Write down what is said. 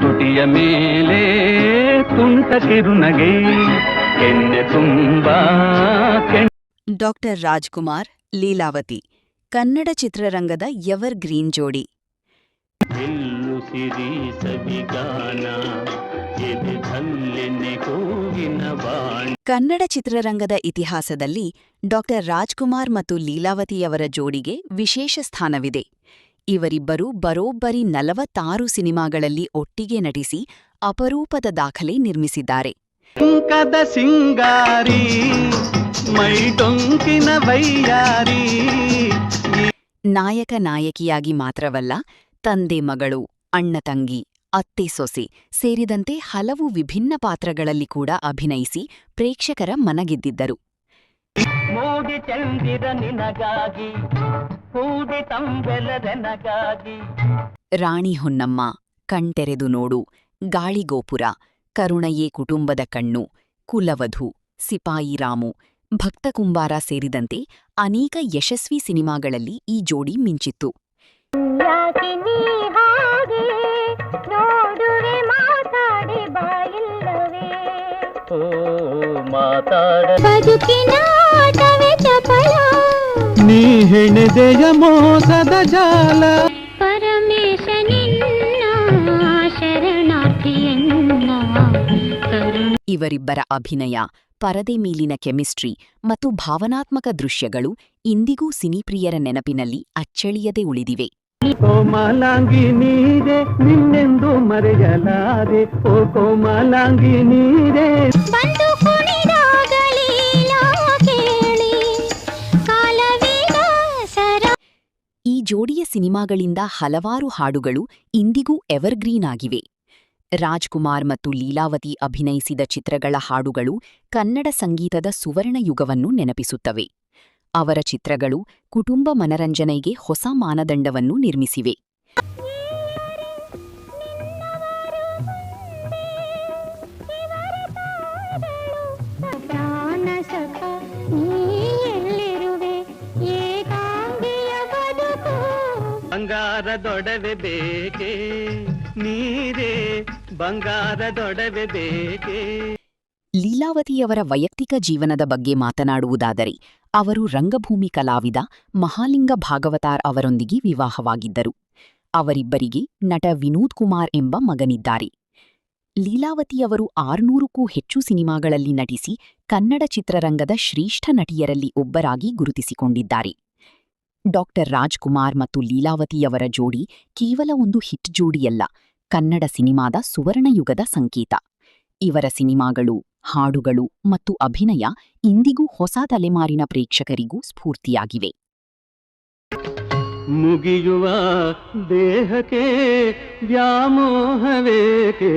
ತುಟಿಯ ಮೇಲೆ ತುಂಟ ಕಿರುನಗೆ ಕೆನ್ನೆ ತುಂಬಾ ಡಾಕ್ಟರ್ ರಾಜ್ಕುಮಾರ್, ಲೀಲಾವತಿ ಕನ್ನಡ ಚಿತ್ರರಂಗದ ಎವರ್ ಗ್ರೀನ್ ಜೋಡಿ. ಎಲ್ಲು ಸಿರಿ ಸವಿಗಾನ ಎದೆ ಧಲ್ಲೆನೆ ಕೂಗಿನ ಬಾಣ. ಕನ್ನಡ ಚಿತ್ರರಂಗದ ಇತಿಹಾಸದಲ್ಲಿ ಡಾಕ್ಟರ್ ರಾಜ್ಕುಮಾರ್ ಮತ್ತು ಲೀಲಾವತಿಯವರ ಜೋಡಿಗೆ ವಿಶೇಷ ಸ್ಥಾನವಿದೆ. ಇವರಿಬ್ಬರು ಬರೋಬ್ಬರಿ 46 ಸಿನಿಮಾಗಳಲ್ಲಿ ಒಟ್ಟಿಗೆ ನಟಿಸಿ ಅಪರೂಪದ ದಾಖಲೆ ನಿರ್ಮಿಸಿದ್ದಾರೆ. ಟೊಂಕದ ಸಿಂಗಾರಿ ಮೈ ಟೊಂಕಿನ ವೈಯಾರಿ. ನಾಯಕ ನಾಯಕಿಯಾಗಿ ಮಾತ್ರವಲ್ಲ, ತಂದೆ ಮಗಳು, ಅಣ್ಣ ತಂಗಿ, ಅತ್ತೆ ಸೊಸೆ ಸೇರಿದಂತೆ ಹಲವು ವಿಭಿನ್ನ ಪಾತ್ರಗಳಲ್ಲಿ ಕೂಡ ಅಭಿನಯಿಸಿ ಪ್ರೇಕ್ಷಕರ ಮನಗೆದ್ದಿದ್ದರು. ಮೂಡಿ ಚಂದಿರ ನಿನಗಾಗಿ ಕೂಡಿ ತಂಬೆಲದೆನಗಾಗಿ. ರಾಣಿ ಹೊನ್ನಮ್ಮ, ಕಣ್ತೆರೆದು ನೋಡು, ಗಾಳಿಗೋಪುರ, ಕರುಣಯೇ ಕುಟುಂಬದ ಕಣ್ಣು, ಕುಲವಧು, ಸಿಪಾಯಿ ರಾಮು, ಭಕ್ತ ಕುಂಬಾರ ಸೇರಿದಂತೆ ಅನೇಕ ಯಶಸ್ವಿ ಸಿನಿಮಾಗಳಲ್ಲಿ ಈ ಜೋಡಿ ಮಿಂಚಿತ್ತು. ನೀ ಹೆಣೆದೆಯ ಮೋಸದ ಜಾಲ. ಇವರಿಬ್ಬರ ಅಭಿನಯ, ಪರದೆ ಮೇಲಿನ ಕೆಮಿಸ್ಟ್ರಿ ಮತ್ತು ಭಾವನಾತ್ಮಕ ದೃಶ್ಯಗಳು ಇಂದಿಗೂ ಸಿನಿಪ್ರಿಯರ ನೆನಪಿನಲ್ಲಿ ಅಚ್ಚಳಿಯದೆ ಉಳಿದಿವೆ. ಕೋಮಲಾಂಗಿ ನೀರೆ ನಿನ್ನೆಂದು ಮರೆಯಲಾರೆ, ಓ ಕೋಮಲಾಂಗಿ ನೀರೆ. ಈ ಜೋಡಿಯ ಸಿನಿಮಾಗಳಿಂದ ಹಲವಾರು ಹಾಡುಗಳು ಇಂದಿಗೂ ಎವರ್ಗ್ರೀನ್ ಆಗಿವೆ. ರಾಜ್ಕುಮಾರ್ ಮತ್ತು ಲೀಲಾವತಿ ಅಭಿನಯಿಸಿದ ಚಿತ್ರಗಳ ಹಾಡುಗಳು ಕನ್ನಡ ಸಂಗೀತದ ಸುವರ್ಣ ಯುಗವನ್ನು ನೆನಪಿಸುತ್ತವೆ. ಅವರ ಚಿತ್ರಗಳು ಕುಟುಂಬ ಮನರಂಜನೆಗೆ ಹೊಸ ಮಾನದಂಡವನ್ನು ನಿರ್ಮಿಸಿವೆ. ಬಂಗಾರದೊಡವೆ ಬೇಕೆ ನೀರೇ, ಬಂಗಾರದೊಡವೆ ಬೇಕೆ. ಲೀಲಾವತಿಯವರ ವೈಯಕ್ತಿಕ ಜೀವನದ ಬಗ್ಗೆ ಮಾತನಾಡುವುದಾದರೆ, ಅವರು ರಂಗಭೂಮಿ ಕಲಾವಿದ ಮಹಾಲಿಂಗ ಭಾಗವತಾರ್ ಅವರೊಂದಿಗೆ ವಿವಾಹವಾಗಿದ್ದರು. ಅವರಿಬ್ಬರಿಗೆ ನಟ ವಿನೋದ್ ಕುಮಾರ್ ಎಂಬ ಮಗನಿದ್ದಾರೆ. ಲೀಲಾವತಿಯವರು 600ಕ್ಕೂ ಹೆಚ್ಚು ಸಿನಿಮಾಗಳಲ್ಲಿ ನಟಿಸಿ ಕನ್ನಡ ಚಿತ್ರರಂಗದ ಶ್ರೇಷ್ಠ ನಟಿಯರಲ್ಲಿ ಒಬ್ಬರಾಗಿ ಗುರುತಿಸಿಕೊಂಡಿದ್ದಾರೆ. ಡಾಕ್ಟರ್ ರಾಜ್ಕುಮಾರ್ ಮತ್ತು ಲೀಲಾವತಿಯವರ ಜೋಡಿ ಕೇವಲ ಒಂದು ಹಿಟ್ ಜೋಡಿಯಲ್ಲ, ಕನ್ನಡ ಸಿನಿಮಾದ ಸುವರ್ಣಯುಗದ ಸಂಕೇತ. ಇವರ ಸಿನಿಮಾಗಳು, ಹಾಡುಗಳು ಮತ್ತು ಅಭಿನಯ ಇಂದಿಗೂ ಹೊಸ ತಲೆಮಾರಿನ ಪ್ರೇಕ್ಷಕರಿಗೂ ಸ್ಫೂರ್ತಿಯಾಗಿವೆ. ಮುಗಿಯುವ ದೇಹಕ್ಕೆ ವ್ಯಾಮೋಹವೇಕೆ.